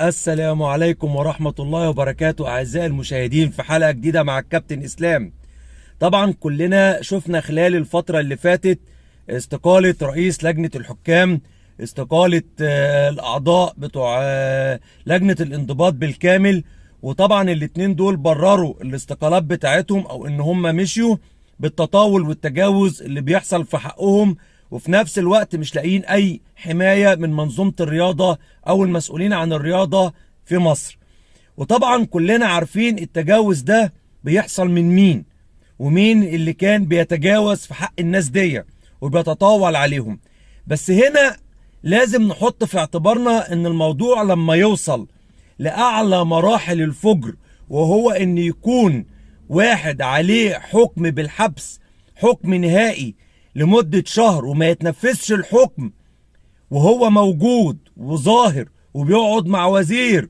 السلام عليكم ورحمة الله وبركاته أعزائي المشاهدين في حلقة جديدة مع الكابتن إسلام. طبعا كلنا شفنا خلال الفترة اللي فاتت استقالة رئيس لجنة الحكام، استقالة الأعضاء بتوع لجنة الانضباط بالكامل، وطبعا الاتنين دول برروا الاستقالات بتاعتهم أو إن هم مشيوا بالتطاول والتجاوز اللي بيحصل في حقهم، وفي نفس الوقت مش لاقيين أي حماية من منظومة الرياضة أو المسؤولين عن الرياضة في مصر. وطبعا كلنا عارفين التجاوز ده بيحصل من مين، ومين اللي كان بيتجاوز في حق الناس دي وبيتطاول عليهم. بس هنا لازم نحط في اعتبارنا ان الموضوع لما يوصل لأعلى مراحل الفجر، وهو ان يكون واحد عليه حكم بالحبس، حكم نهائي لمدة شهر، وما يتنفذش الحكم وهو موجود وظاهر وبيقعد مع وزير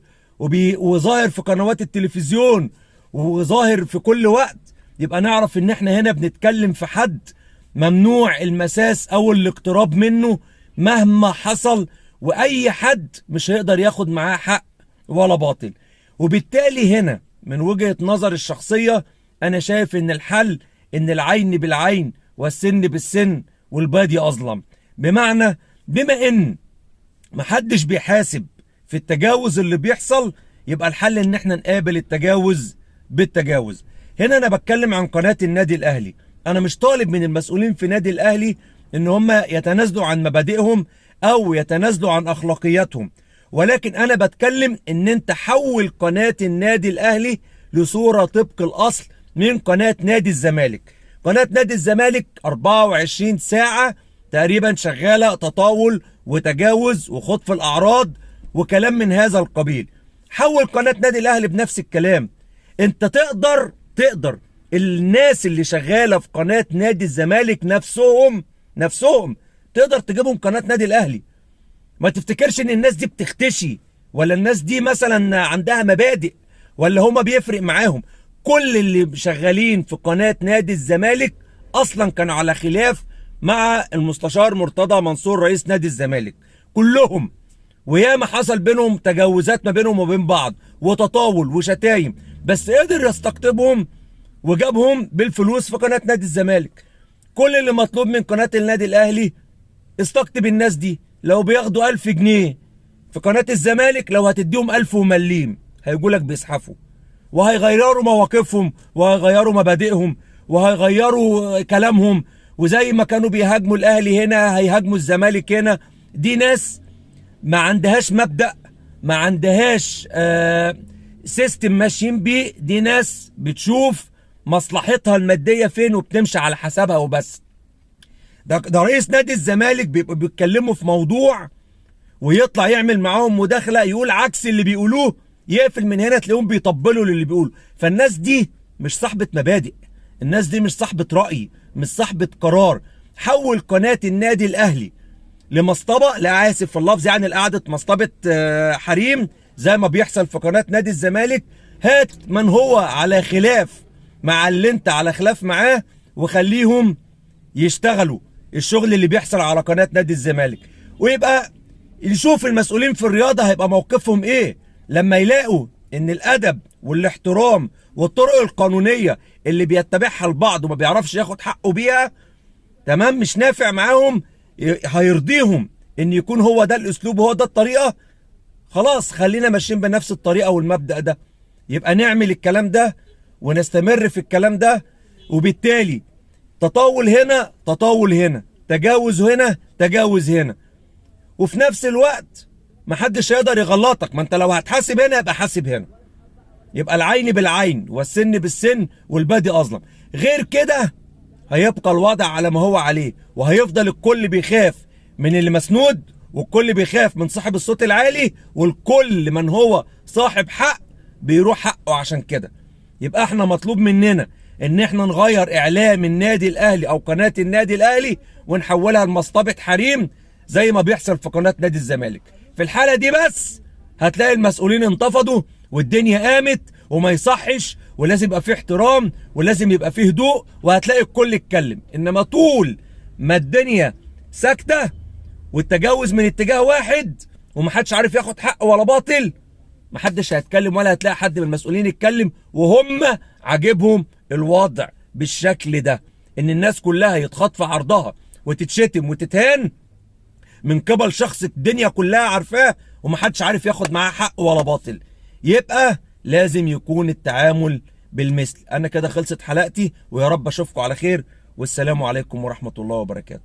وظاهر في قنوات التلفزيون وظاهر في كل وقت، يبقى نعرف ان احنا هنا بنتكلم في حد ممنوع المساس او الاقتراب منه مهما حصل، واي حد مش هيقدر ياخد معاه حق ولا باطل. وبالتالي هنا من وجهة نظر الشخصية انا شايف ان الحل ان العين بالعين والسن بالسن والبادي اظلم. بمعنى بما ان محدش بيحاسب في التجاوز اللي بيحصل، يبقى الحل ان احنا نقابل التجاوز بالتجاوز. هنا انا بتكلم عن قناة النادي الاهلي. انا مش طالب من المسؤولين في نادي الاهلي ان هم يتنازلوا عن مبادئهم او يتنازلوا عن اخلاقياتهم، ولكن انا بتكلم ان انت حول قناة النادي الاهلي لصورة طبق الاصل من قناة نادي الزمالك. قناة نادي الزمالك 24 ساعة تقريبا شغالة تطاول وتجاوز وخطف الأعراض وكلام من هذا القبيل. حول قناة نادي الأهلي بنفس الكلام. انت تقدر الناس اللي شغالة في قناة نادي الزمالك نفسهم تقدر تجيبهم قناة نادي الأهلي. ما تفتكرش ان الناس دي بتختشي، ولا الناس دي مثلا عندها مبادئ، ولا هما بيفرق معاهم. كل اللي شغالين في قناة نادي الزمالك اصلا كانوا على خلاف مع المستشار مرتضى منصور رئيس نادي الزمالك كلهم، وياما حصل بينهم تجاوزات ما بينهم وبين بعض وتطاول وشتايم، بس قدر يستقطبهم وجابهم بالفلوس في قناة نادي الزمالك. كل اللي مطلوب من قناة النادي الاهلي استقطب الناس دي. لو بياخدوا 1000 جنيه في قناة الزمالك، لو هتديهم 1000 ومليم هيقولك بيسحفوا، وهيغيروا مواقفهم وهيغيروا مبادئهم وهيغيروا كلامهم، وزي ما كانوا بيهاجموا الاهلي هنا هيهاجموا الزمالك هنا. دي ناس ما عندهاش مبدأ، ما عندهاش سيستم ماشيين بيه. دي ناس بتشوف مصلحتها المادية فين وبتمشي على حسابها وبس. ده رئيس نادي الزمالك بيبقوا بيتكلموا في موضوع ويطلع يعمل معاهم مداخلة يقول عكس اللي بيقولوه، يقفل من هنا تلاقيهم بيطبلوا للي بيقولوا. فالناس دي مش صاحبة مبادئ، الناس دي مش صاحبة رأي، مش صاحبة قرار. حول قناة النادي الأهلي لمصطبة، لا آسف في اللفظ، يعني لقعدة مصطبة حريم زي ما بيحصل في قناة نادي الزمالك. هات من هو على خلاف مع اللي انت على خلاف معاه وخليهم يشتغلوا الشغل اللي بيحصل على قناة نادي الزمالك، ويبقى يشوف المسؤولين في الرياضة هيبقى موقفهم ايه لما يلاقوا ان الادب والاحترام والطرق القانونية اللي بيتبعها البعض وما بيعرفش ياخد حقه بيها تمام مش نافع معاهم. هيرضيهم ان يكون هو ده الاسلوب وهو ده الطريقة. خلاص خلينا ماشيين بنفس الطريقة والمبدأ ده، يبقى نعمل الكلام ده ونستمر في الكلام ده. وبالتالي تطاول هنا تطاول هنا، تجاوز هنا تجاوز هنا، وفي نفس الوقت محدش هيقدر يغلطك. ما انت لو هتحاسب هنا يبقى حاسب هنا، يبقى العين بالعين والسن بالسن والبادي اظلم. غير كده هيبقى الوضع على ما هو عليه، وهيفضل الكل بيخاف من اللي مسنود، والكل بيخاف من صاحب الصوت العالي، والكل من هو صاحب حق بيروح حقه. عشان كده يبقى احنا مطلوب مننا ان احنا نغير اعلام النادي الاهلي او قناة النادي الاهلي ونحولها لمصطبة حريم زي ما بيحصل في قناة نادي الزمالك. في الحالة دي بس هتلاقي المسؤولين انتفضوا والدنيا قامت، وما يصحش، ولازم يبقى فيه احترام ولازم يبقى فيه هدوء، وهتلاقي الكل يتكلم. انما طول ما الدنيا ساكتة والتجاوز من اتجاه واحد ومحدش عارف ياخد حق ولا باطل، محدش هيتكلم ولا هتلاقي حد من المسؤولين يتكلم، وهم عاجبهم الوضع بالشكل ده، ان الناس كلها يتخاط في عرضها وتتشتم وتتهان من قبل شخص الدنيا كلها عارفاه ومحدش عارف ياخد معاه حق ولا باطل. يبقى لازم يكون التعامل بالمثل. انا كده خلصت حلقتي، ويا رب اشوفكم على خير، والسلام عليكم ورحمة الله وبركاته.